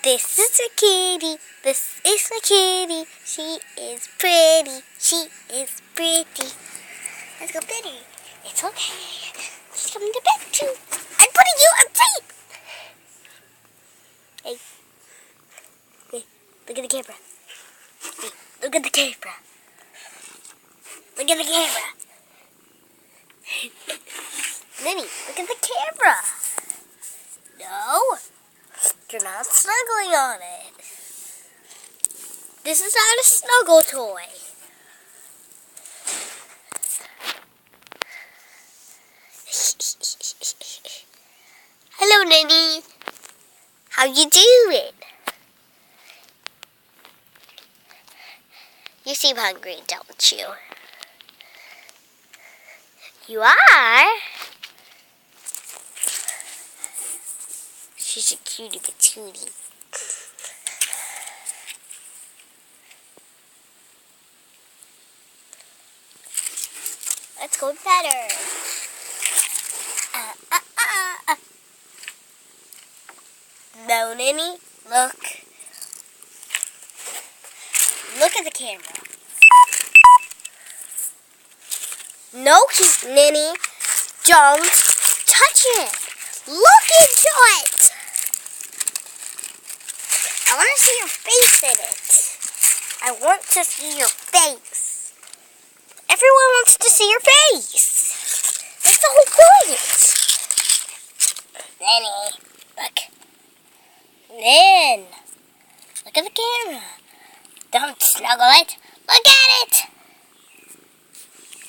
This is a kitty. This is my kitty. She is pretty. She is pretty. Let's go pet her. It's okay. She's coming to bed too. I'm putting you asleep. Hey. Hey. Look at the camera. Hey. Look at the camera. Look at the camera. Minnie, look at the camera. No. You're not snuggling on it. This is not a snuggle toy. Hello, Minnie. How you doing? You seem hungry, don't you? You are? She's a cutie patootie. Let's go pet her. No, Ninny, look. Look at the camera. No, Ninny, don't touch it. Look into it. I want to see your face in it. I want to see your face. Everyone wants to see your face. That's the whole point. Ninny, look. Nin, look at the camera. Don't snuggle it. Look at it.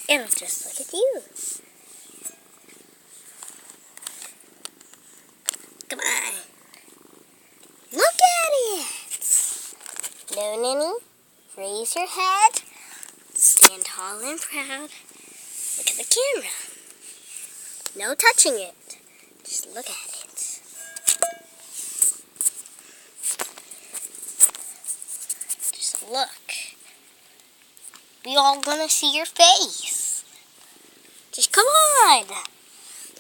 It'll just look at you. Come on. Look at it. No, Ninny. Raise your head. Stand tall and proud. Look at the camera. No touching it. Just look at it. Just look. We all gonna see your face. Just come on.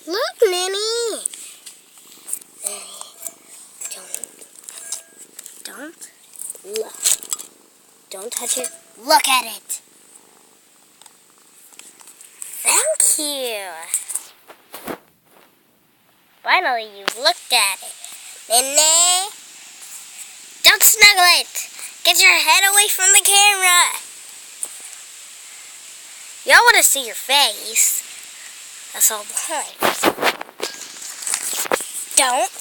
Look, Ninny. Don't look. Don't touch it. Look at it. Thank you. Finally, you looked at it. Ninny, don't snuggle it. Get your head away from the camera. Y'all want to see your face. That's all the point. Don't